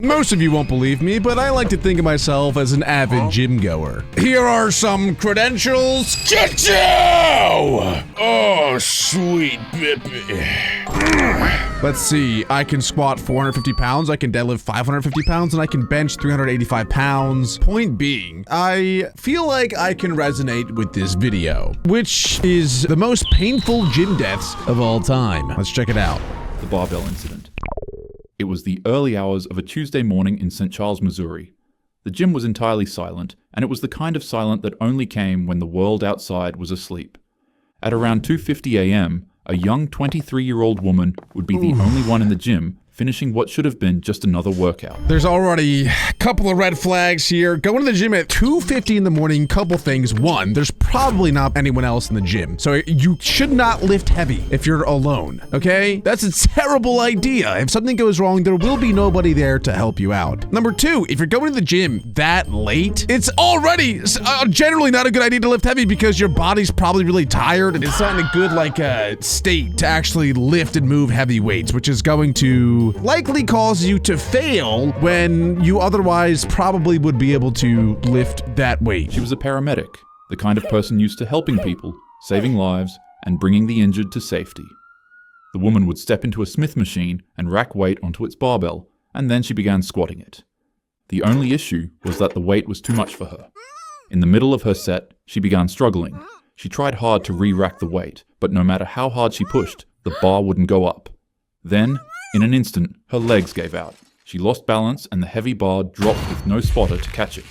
Most of you won't believe me, but I like to think of myself as an avid gym goer. Here are some credentials. Choo-choo! Oh, sweet bippy. Let's see, I can squat 450 pounds, I can deadlift 550 pounds, and I can bench 385 pounds. Point being, I feel like I can resonate with this video, which is the most painful gym deaths of all time. Let's check it out. The barbell incident. It was the early hours of a Tuesday morning in St. Charles, Missouri. The gym was entirely silent, and it was the kind of silent that only came when the world outside was asleep. At around 2:50 a.m., a young 23-year-old woman would be the only one in the gym, finishing what should have been just another workout. There's already a couple of red flags here. Going to the gym at 2:50 in the morning, couple things. One, there's probably not anyone else in the gym. So you should not lift heavy if you're alone, okay? That's a terrible idea. If something goes wrong, there will be nobody there to help you out. Number two, if you're going to the gym that late, it's already generally not a good idea to lift heavy because your body's probably really tired and it's not in a good state to actually lift and move heavy weights, which is going to likely cause you to fail when you otherwise probably would be able to lift that weight. She was a paramedic, the kind of person used to helping people, saving lives, and bringing the injured to safety. The woman would step into a Smith machine and rack weight onto its barbell, and then she began squatting it. The only issue was that the weight was too much for her. In the middle of her set, she began struggling. She tried hard to re-rack the weight, but no matter how hard she pushed, the bar wouldn't go up. Then, in an instant, her legs gave out. She lost balance and the heavy bar dropped with no spotter to catch it.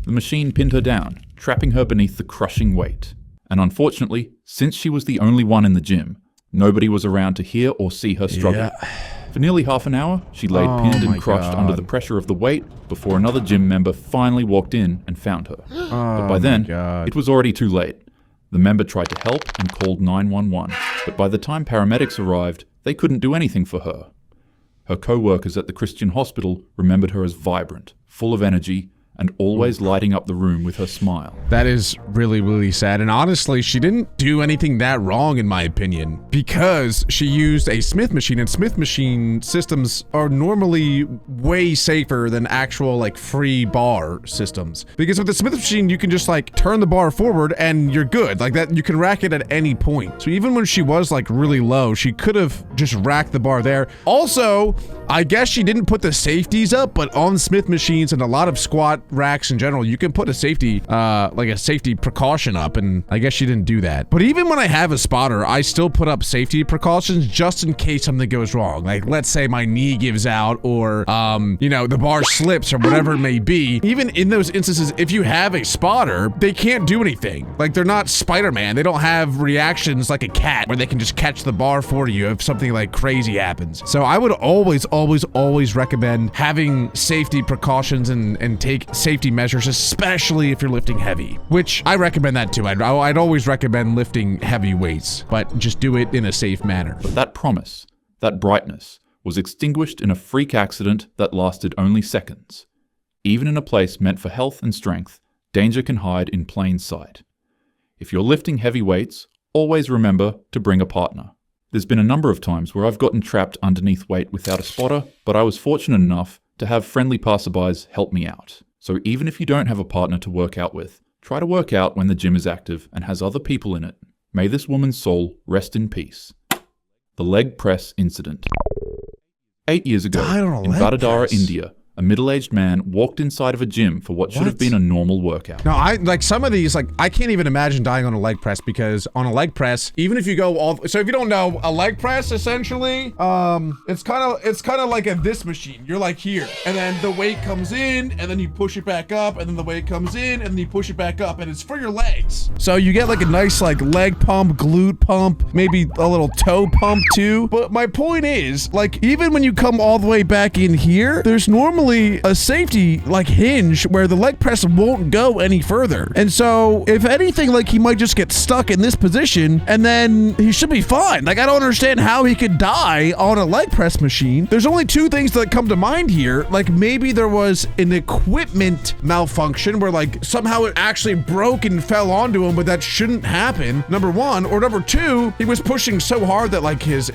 The machine pinned her down, trapping her beneath the crushing weight. And unfortunately, since she was the only one in the gym, nobody was around to hear or see her struggle. For nearly half an hour, she laid pinned and crushed under the pressure of the weight before another gym member finally walked in and found her. But by then, it was already too late. The member tried to help and called 911, but by the time paramedics arrived, they couldn't do anything for her. Her co-workers at the Christian hospital remembered her as vibrant, full of energy, and always lighting up the room with her smile. That is really, really sad. And honestly, she didn't do anything that wrong in my opinion, because she used a Smith machine, and Smith machine systems are normally way safer than actual free bar systems. Because with the Smith machine, you can just turn the bar forward and you're good. Like that, you can rack it at any point. So even when she was really low, she could have just racked the bar there. Also, I guess she didn't put the safeties up, but on Smith machines and a lot of squat racks in general, you can put a safety, a safety precaution up, and I guess she didn't do that. But even when I have a spotter, I still put up safety precautions just in case something goes wrong. Like, let's say my knee gives out, or, the bar slips, or whatever it may be. Even in those instances, if you have a spotter, they can't do anything. Like, they're not Spider-Man. They don't have reactions like a cat, where they can just catch the bar for you if something crazy happens. So I would always recommend having safety precautions and take safety measures, especially if you're lifting heavy, which I recommend that too. I'd always recommend lifting heavy weights, but just do it in a safe manner. But that promise, that brightness, was extinguished in a freak accident that lasted only seconds. Even in a place meant for health and strength, danger can hide in plain sight. If you're lifting heavy weights, always remember to bring a partner. There's been a number of times where I've gotten trapped underneath weight without a spotter, but I was fortunate enough to have friendly passerbys help me out. So even if you don't have a partner to work out with, try to work out when the gym is active and has other people in it. May this woman's soul rest in peace. The leg press incident. 8 years ago, in Vadodara, India, a middle-aged man walked inside of a gym for what should have been a normal workout. No, some of these, I can't even imagine dying on a leg press, because on a leg press, even if you go so if you don't know, a leg press essentially, it's kind of like this machine. You're here, and then the weight comes in, and then you push it back up, and then the weight comes in, and then you push it back up, and it's for your legs. So you get a nice leg pump, glute pump, maybe a little toe pump too. But my point is, even when you come all the way back in here, there's normally a safety hinge where the leg press won't go any further. And so if anything, he might just get stuck in this position and then he should be fine. I don't understand how he could die on a leg press machine. There's only two things that come to mind here. Maybe there was an equipment malfunction where somehow it actually broke and fell onto him, but that shouldn't happen, number one. Or number two, he was pushing so hard that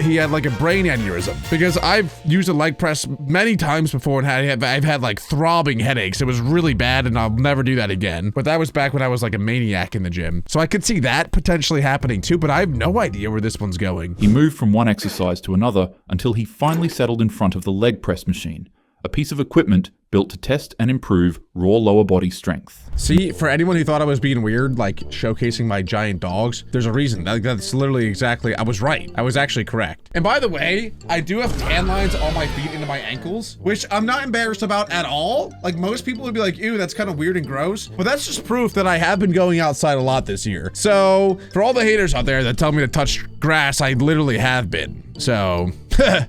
he had a brain aneurysm, because I've used a leg press many times before and I've I've had like throbbing headaches. It was really bad and I'll never do that again. But that was back when I was like a maniac in the gym. So I could see that potentially happening too, but I have no idea where this one's going. He moved from one exercise to another until he finally settled in front of the leg press machine, a piece of equipment built to test and improve raw lower body strength. See, for anyone who thought I was being weird, like showcasing my giant dogs, there's a reason. That's literally exactly, I was right. I was actually correct. And by the way, I do have tan lines on my feet into my ankles, which I'm not embarrassed about at all. Like most people would be like, ew, that's kind of weird and gross. But that's just proof that I have been going outside a lot this year. So for all the haters out there that tell me to touch grass, I literally have been. So,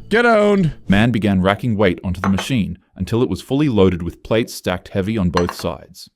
get owned. Man began racking weight onto the machine until it was fully loaded with plates stacked heavy on both sides.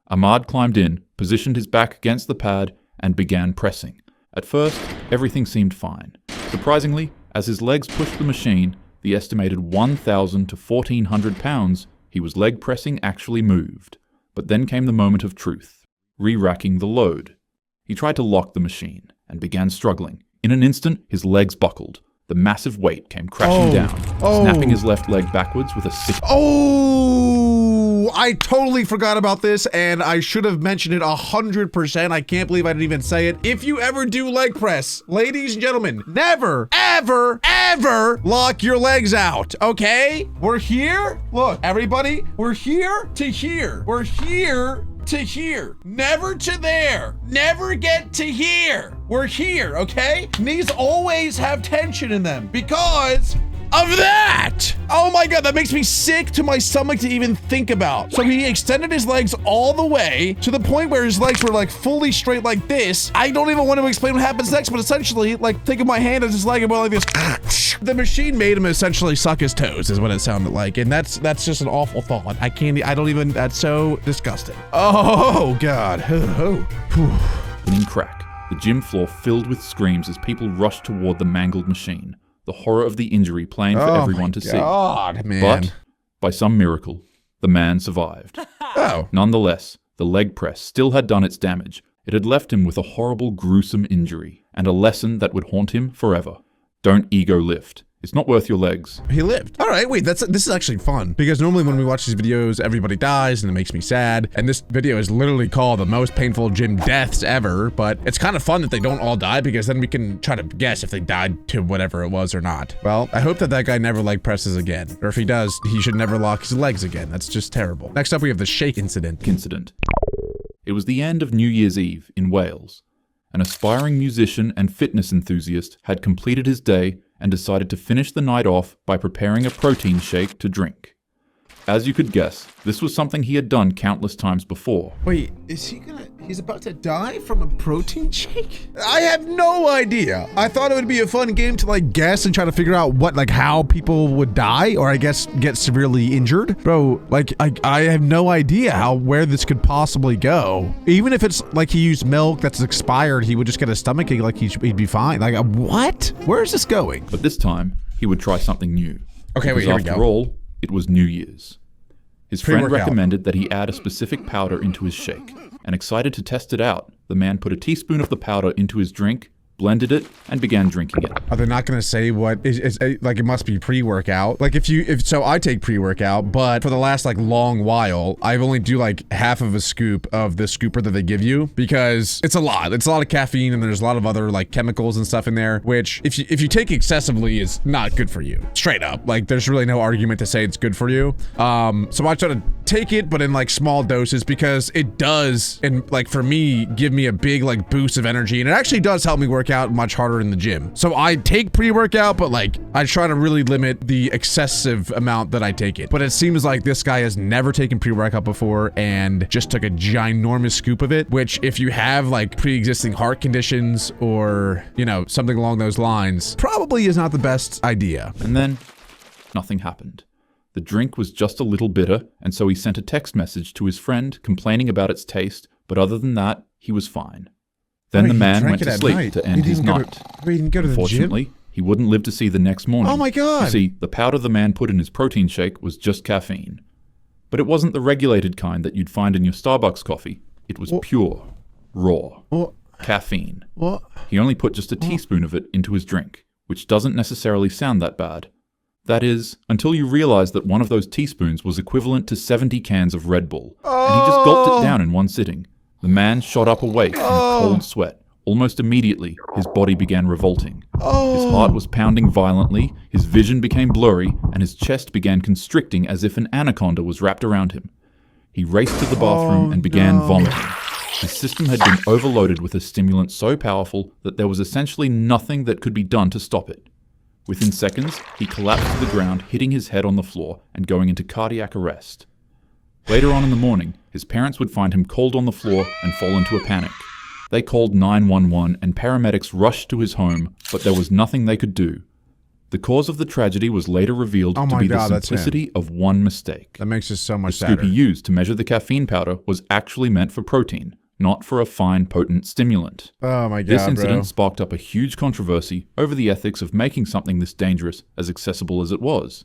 Ahmad climbed in, positioned his back against the pad, and began pressing. At first, everything seemed fine. Surprisingly, as his legs pushed the machine, the estimated 1,000 to 1,400 pounds he was leg pressing actually moved. But then came the moment of truth, re-racking the load. He tried to lock the machine and began struggling. In an instant, his legs buckled. The massive weight came crashing down, snapping his left leg backwards with a sick... Oh, I totally forgot about this, and I should have mentioned it 100%. I can't believe I didn't even say it. If you ever do leg press, ladies and gentlemen, never, ever, ever lock your legs out, okay? We're here. Look, everybody, we're here to here. We're here to here, never to there, never get to here. We're here, okay? Knees always have tension in them because of that. Oh my God, that makes me sick to my stomach to even think about. So he extended his legs all the way to the point where his legs were like fully straight like this. I don't even want to explain what happens next, but essentially, like, think of my hand as his leg and go like this. The machine made him essentially suck his toes is what it sounded like. And that's just an awful thought. That's so disgusting. Oh God. In crack, the gym floor filled with screams as people rushed toward the mangled machine, the horror of the injury plain for everyone to see. Man. But, by some miracle, the man survived. Nonetheless, the leg press still had done its damage. It had left him with a horrible, gruesome injury, and a lesson that would haunt him forever. Don't ego lift. It's not worth your legs. He lived. All right, wait, this is actually fun because normally when we watch these videos, everybody dies and it makes me sad. And this video is literally called the most painful gym deaths ever, but it's kind of fun that they don't all die because then we can try to guess if they died to whatever it was or not. Well, I hope that guy never leg presses again. Or if he does, he should never lock his legs again. That's just terrible. Next up, we have the shake incident. It was the end of New Year's Eve in Wales. An aspiring musician and fitness enthusiast had completed his day and decided to finish the night off by preparing a protein shake to drink. As you could guess, this was something he had done countless times before. Wait, he's about to die from a protein shake? I have no idea. I thought it would be a fun game to like guess and try to figure out how people would die or I guess get severely injured. Bro, like I have no idea where this could possibly go. Even if it's like he used milk that's expired, he would just get a stomachache like he'd be fine. Like what? Where is this going? But this time, he would try something new. Okay, wait, here we go. After all, it was New Year's. His friend recommended that he add a specific powder into his shake, and excited to test it out, the man put a teaspoon of the powder into his drink, blended it, and began drinking it. Are they not going to say what is like? It must be pre-workout. Like so I take pre-workout, but for the last like long while, I've only do like half of a scoop of the scooper that they give you because it's a lot. It's a lot of caffeine and there's a lot of other like chemicals and stuff in there, which if you take excessively is not good for you. Straight up, like there's really no argument to say it's good for you. So I try to take it, but in like small doses because it does, and like for me, give me a big like boost of energy, and it actually does help me work out much harder in the gym. So I take pre-workout, but like I try to really limit the excessive amount that I take it. But it seems like this guy has never taken pre-workout before and just took a ginormous scoop of it, which if you have like pre-existing heart conditions or, you know, something along those lines, probably is not the best idea. And then nothing happened. The drink was just a little bitter, and so he sent a text message to his friend complaining about its taste, but other than that, he was fine. Then the man went to sleep to end his night. He didn't go to the gym? Unfortunately, he wouldn't live to see the next morning. Oh my God! You see, the powder the man put in his protein shake was just caffeine. But it wasn't the regulated kind that you'd find in your Starbucks coffee. It was pure, raw caffeine. What? He only put just a teaspoon of it into his drink, which doesn't necessarily sound that bad. That is, until you realize that one of those teaspoons was equivalent to 70 cans of Red Bull, and he just gulped it down in one sitting. The man shot up awake in a cold sweat. Almost immediately, his body began revolting. His heart was pounding violently, his vision became blurry, and his chest began constricting as if an anaconda was wrapped around him. He raced to the bathroom and began vomiting. His system had been overloaded with a stimulant so powerful that there was essentially nothing that could be done to stop it. Within seconds, he collapsed to the ground, hitting his head on the floor and going into cardiac arrest. Later on in the morning, his parents would find him cold on the floor and fall into a panic. They called 911 and paramedics rushed to his home, but there was nothing they could do. The cause of the tragedy was later revealed to be the simplicity of one mistake. That makes it so much sadder. The scoop he used to measure the caffeine powder was actually meant for protein, not for a fine, potent stimulant. Oh my God, This incident sparked up a huge controversy over the ethics of making something this dangerous as accessible as it was.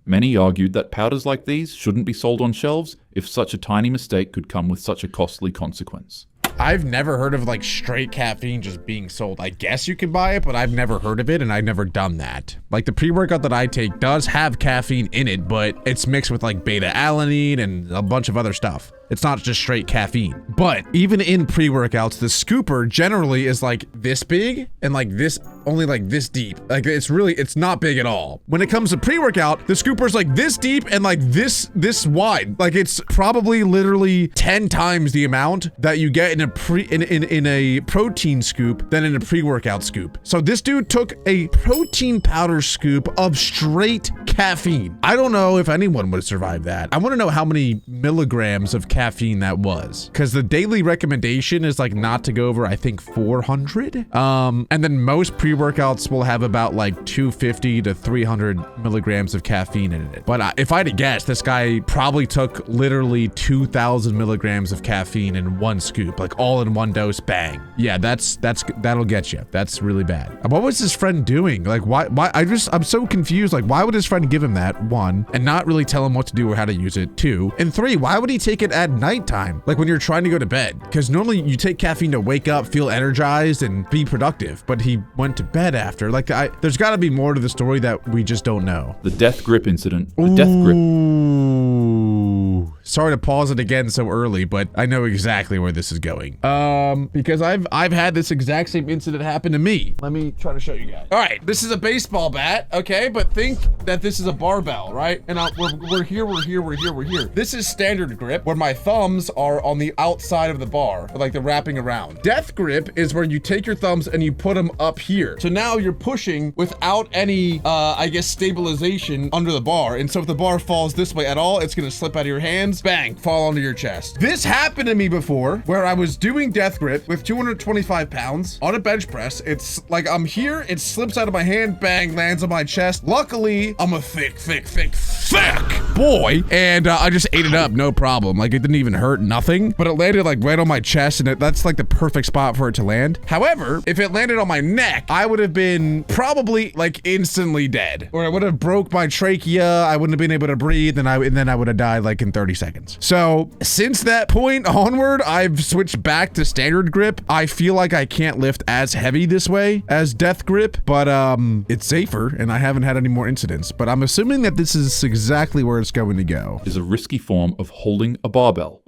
Many argued that powders like these shouldn't be sold on shelves if such a tiny mistake could come with such a costly consequence. I've never heard of like straight caffeine just being sold. I guess you can buy it, but I've never heard of it and I've never done that. Like the pre-workout that I take does have caffeine in it, but it's mixed with like beta-alanine and a bunch of other stuff. It's not just straight caffeine. But even in pre-workouts, the scooper generally is like this big and like this, only like this deep. Like it's not big at all. When it comes to pre-workout, the scooper is like this deep and like this wide. Like it's probably literally 10 times the amount that you get in a protein scoop than in a pre-workout scoop. So this dude took a protein powder scoop of straight caffeine. I don't know if anyone would survive that. I want to know how many milligrams of caffeine that was, because the daily recommendation is like not to go over, I think, 400. And then most pre-workouts will have about like 250 to 300 milligrams of caffeine in it. But if I had to guess, this guy probably took literally 2,000 milligrams of caffeine in one scoop, like all in one dose, bang. Yeah, that'll get you. That's really bad. What was his friend doing? Like, why? I'm so confused. Like, why would his friend give him that, one, and not really tell him what to do or how to use it, two, and three, why would he take it at nighttime? Like when you're trying to go to bed? Because normally you take caffeine to wake up, feel energized, and be productive, but he went to bed after. Like, there's gotta be more to the story that we just don't know. The death grip incident. The death grip. Sorry to pause it again so early, but I know exactly where this is going. Because I've had this exact same incident happen to me. Let me try to show you guys. All right, this is a baseball bat, okay? But think that this is a barbell, right? And we're here. This is standard grip, where my thumbs are on the outside of the bar, like the wrapping around. Death grip is where you take your thumbs and you put them up here. So now you're pushing without any, I guess, stabilization under the bar. And so if the bar falls this way at all, it's gonna slip out of your hands, bang, fall onto your chest. This happened to me before, where I was doing death grip with 225 pounds on a bench press. It's like I'm here, it slips out of my hand, bang, lands on my chest. Luckily, I'm a thick boy, and I just ate it up, no problem. Like, it didn't even hurt, nothing, but it landed like right on my chest, and that's like the perfect spot for it to land. However, if it landed on my neck, I would have been probably like instantly dead, or I would have broke my trachea. I wouldn't have been able to breathe, and then I would have died like in 30 seconds. So since that point onward, I've switched back to standard grip. I feel like I can't lift as heavy this way as death grip, but it's safer, and I haven't had any more incidents, but I'm assuming that this is exactly where it's going to go. Is a risky form of holding a barbell.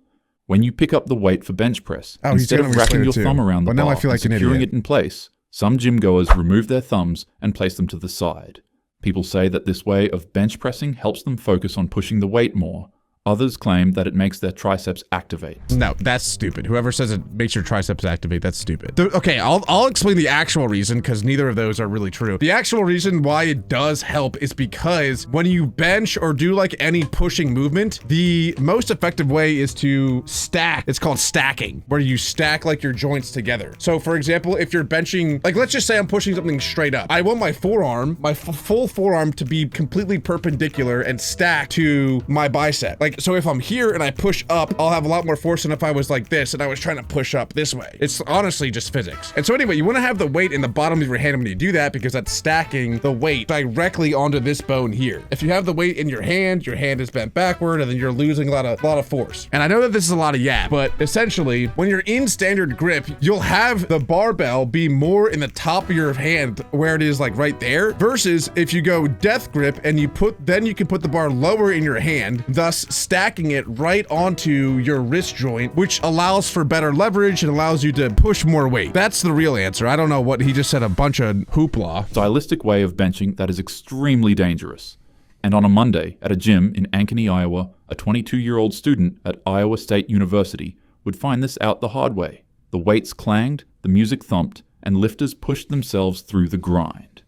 When you pick up the weight for bench press, instead of wrapping your thumb around the bar and securing it in place, some gym goers remove their thumbs and place them to the side. People say that this way of bench pressing helps them focus on pushing the weight more. Others claim that it makes their triceps activate. No, that's stupid. Whoever says it makes your triceps activate, that's stupid. Okay, I'll explain the actual reason, because neither of those are really true. The actual reason why it does help is because when you bench or do like any pushing movement, the most effective way is to stack. It's called stacking, where you stack like your joints together. So for example, if you're benching, like let's just say I'm pushing something straight up. I want my forearm, my full forearm, to be completely perpendicular and stacked to my bicep. Like like, so if I'm here and I push up, I'll have a lot more force than if I was like this and I was trying to push up this way. It's honestly just physics. And so anyway, you want to have the weight in the bottom of your hand when you do that because that's stacking the weight directly onto this bone here. If you have the weight in your hand is bent backward and then you're losing a lot of force. And I know that this is a lot of yap, but essentially when you're in standard grip, you'll have the barbell be more in the top of your hand where it is like right there versus if you go death grip and you can put the bar lower in your hand, thus stacking it right onto your wrist joint, which allows for better leverage and allows you to push more weight. That's the real answer. I don't know what he just said, a bunch of hoopla. Stylistic way of benching that is extremely dangerous. And on a Monday at a gym in Ankeny, Iowa, a 22-year-old student at Iowa State University would find this out the hard way. The weights clanged, the music thumped, and lifters pushed themselves through the grind.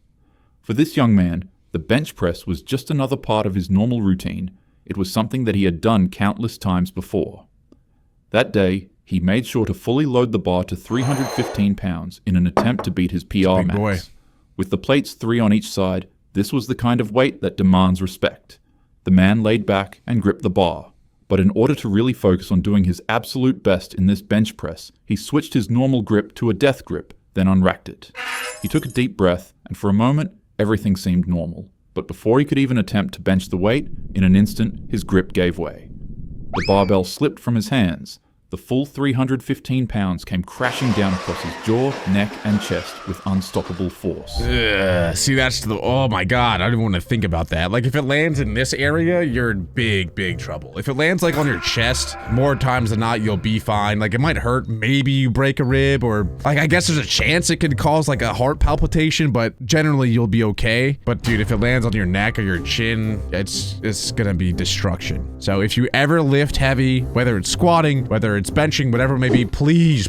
For this young man, the bench press was just another part of his normal routine. It was something that he had done countless times before. That day, he made sure to fully load the bar to 315 pounds in an attempt to beat his PR max. Boy. With the plates 3 on each side, this was the kind of weight that demands respect. The man laid back and gripped the bar, but in order to really focus on doing his absolute best in this bench press, he switched his normal grip to a death grip, then unracked it. He took a deep breath, and for a moment, everything seemed normal. But before he could even attempt to bench the weight, in an instant, his grip gave way. The barbell slipped from his hands. The full 315 pounds came crashing down across his jaw, neck, and chest with unstoppable force. See, that's oh my God, I don't even want to think about that. Like, if it lands in this area, you're in big trouble. If it lands, like, on your chest, more times than not, you'll be fine. Like, it might hurt, maybe you break a rib, or, like, I guess there's a chance it could cause, like, a heart palpitation, but generally, you'll be okay. But, dude, if it lands on your neck or your chin, it's gonna be destruction. So, if you ever lift heavy, whether it's squatting, whether it's benching, whatever it may be, please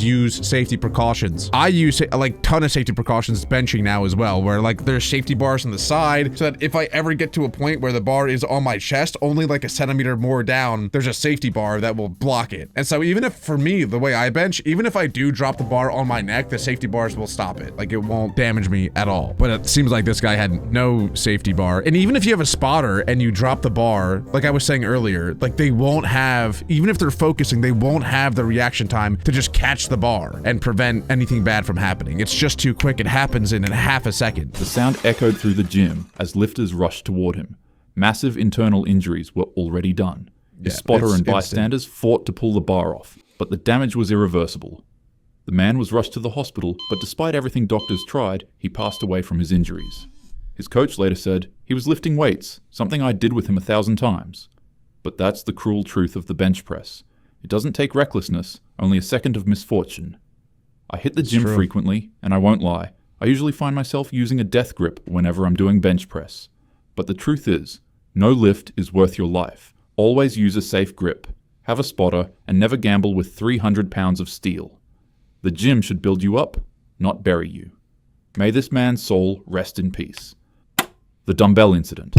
use safety precautions. I use like ton of safety precautions benching now as well, where like there's safety bars on the side so that if I ever get to a point where the bar is on my chest, only like a centimeter more down, there's a safety bar that will block it. And so even if, for me, the way I bench, even if I do drop the bar on my neck, the safety bars will stop it. Like, it won't damage me at all. But it seems like this guy had no safety bar. And even if you have a spotter and you drop the bar, like I was saying earlier, like they won't have, even if they're focusing, they won't have the reaction time to just catch the bar and prevent anything bad from happening. It's just too quick. It happens in half a second. The sound echoed through the gym as lifters rushed toward him. Massive internal injuries were already done. His spotter and bystanders fought to pull the bar off, but the damage was irreversible. The man was rushed to the hospital, but despite everything doctors tried, he passed away from his injuries. His coach later said, "He was lifting weights, something I did with him 1,000 times." But that's the cruel truth of the bench press. It doesn't take recklessness, only a second of misfortune. I hit the gym frequently, and I won't lie, I usually find myself using a death grip whenever I'm doing bench press. But the truth is, no lift is worth your life. Always use a safe grip, have a spotter, and never gamble with 300 pounds of steel. The gym should build you up, not bury you. May this man's soul rest in peace. The dumbbell incident.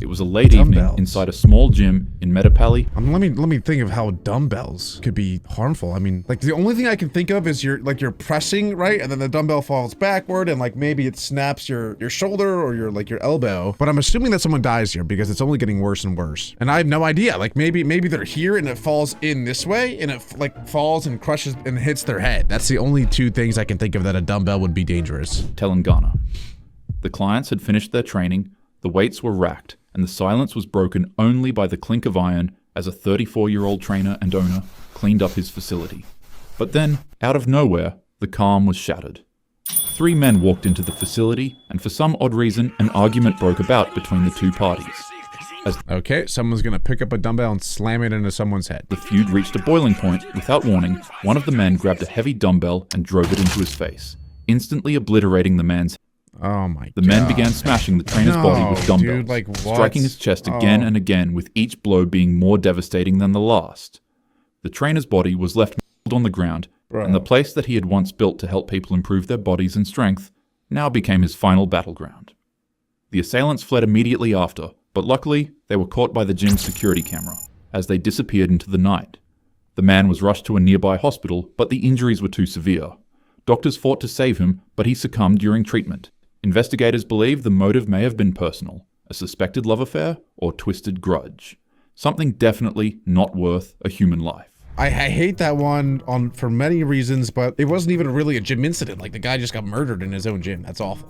It was a late evening inside a small gym in Metapally. Let me think of how dumbbells could be harmful. I mean, like the only thing I can think of is you're pressing, right? And then the dumbbell falls backward and like maybe it snaps your shoulder or your elbow. But I'm assuming that someone dies here because it's only getting worse and worse. And I have no idea. Like maybe they're here and it falls in this way and it like falls and crushes and hits their head. That's the only two things I can think of that a dumbbell would be dangerous. Telangana. The clients had finished their training, the weights were racked, and the silence was broken only by the clink of iron as a 34-year-old trainer and owner cleaned up his facility. But then, out of nowhere, the calm was shattered. 3 men walked into the facility, and for some odd reason, an argument broke about between the two parties. Okay, someone's gonna pick up a dumbbell and slam it into someone's head. The feud reached a boiling point. Without warning, one of the men grabbed a heavy dumbbell and drove it into his face, instantly obliterating the man's head. Oh my God. The men began smashing the trainer's body with dumbbells, dude, striking his chest again and again, with each blow being more devastating than the last. The trainer's body was left mangled on the ground, and the place that he had once built to help people improve their bodies and strength now became his final battleground. The assailants fled immediately after, but luckily they were caught by the gym's security camera as they disappeared into the night. The man was rushed to a nearby hospital, but the injuries were too severe. Doctors fought to save him, but he succumbed during treatment. Investigators believe the motive may have been personal, a suspected love affair, or twisted grudge. Something definitely not worth a human life. I hate that one for many reasons, but it wasn't even really a gym incident. Like, the guy just got murdered in his own gym. That's awful.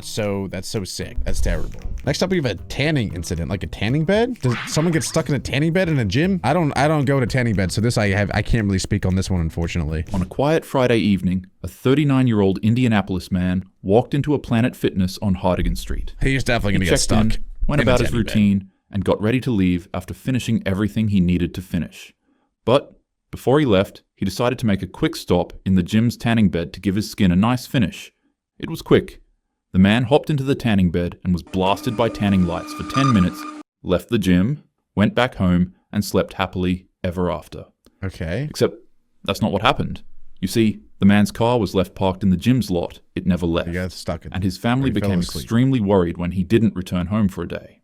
That's so sick. That's terrible. Next up, we have a tanning incident, like a tanning bed. Does someone get stuck in a tanning bed in a gym? I don't go to tanning beds, so I can't really speak on this one, unfortunately. On a quiet Friday evening, a 39-year-old Indianapolis man walked into a Planet Fitness on Hardigan Street. He's definitely gonna get stuck. Went about his routine, and got ready to leave after finishing everything he needed to finish. But before he left, he decided to make a quick stop in the gym's tanning bed to give his skin a nice finish. It was quick. The man hopped into the tanning bed and was blasted by tanning lights for 10 minutes, left the gym, went back home, and slept happily ever after. Okay. Except that's not what happened. You see, the man's car was left parked in the gym's lot. It never left. He got stuck in it. And his family became extremely worried when he didn't return home for a day.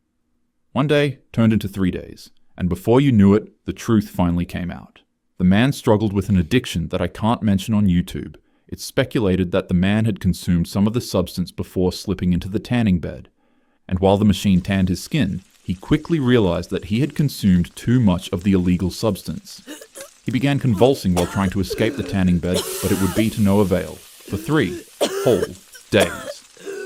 One day turned into 3 days, and before you knew it, the truth finally came out. The man struggled with an addiction that I can't mention on YouTube. It's speculated that the man had consumed some of the substance before slipping into the tanning bed. And while the machine tanned his skin, he quickly realized that he had consumed too much of the illegal substance. He began convulsing while trying to escape the tanning bed, but it would be to no avail. For 3 whole days,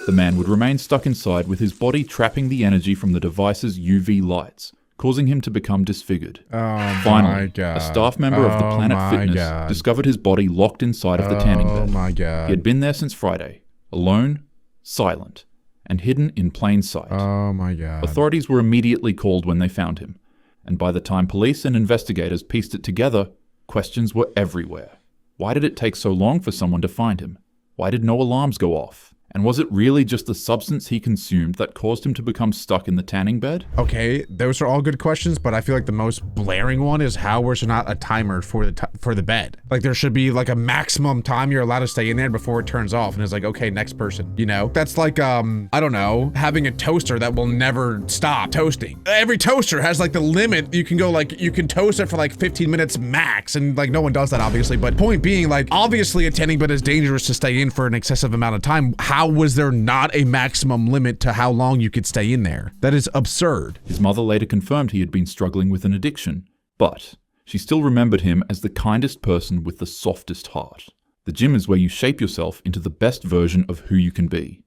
the man would remain stuck inside with his body trapping the energy from the device's UV lights, causing him to become disfigured. Finally, a staff member of the Planet Fitness discovered his body locked inside of the tanning bed. He had been there since Friday, alone, silent, and hidden in plain sight. Authorities were immediately called when they found him, and by the time police and investigators pieced it together, questions were everywhere. Why did it take so long for someone to find him? Why did no alarms go off? And was it really just the substance he consumed that caused him to become stuck in the tanning bed? Okay, those are all good questions, but I feel like the most blaring one is how there's not a timer for the bed. Like, there should be like a maximum time you're allowed to stay in there before it turns off, and it's like, okay, next person, you know? That's like, I don't know, having a toaster that will never stop toasting. Every toaster has like the limit. You can go like, you can toast it for like 15 minutes max, and like no one does that obviously, but point being, like, obviously a tanning bed is dangerous to stay in for an excessive amount of time. How was there not a maximum limit to how long you could stay in there? That is absurd. His mother later confirmed he had been struggling with an addiction, but she still remembered him as the kindest person with the softest heart. The gym is where you shape yourself into the best version of who you can be.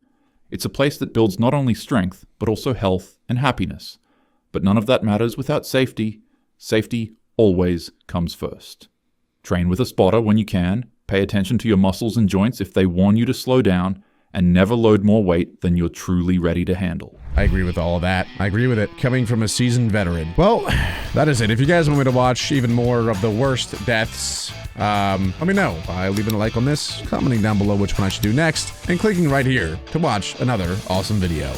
It's a place that builds not only strength, but also health and happiness. But none of that matters without safety. Safety always comes first. Train with a spotter when you can, pay attention to your muscles and joints if they warn you to slow down, and never load more weight than you're truly ready to handle. I agree with all of that. I agree with it, coming from a seasoned veteran. Well, that is it. If you guys want me to watch even more of the worst deaths, let me know by leaving a like on this, commenting down below which one I should do next, and clicking right here to watch another awesome video.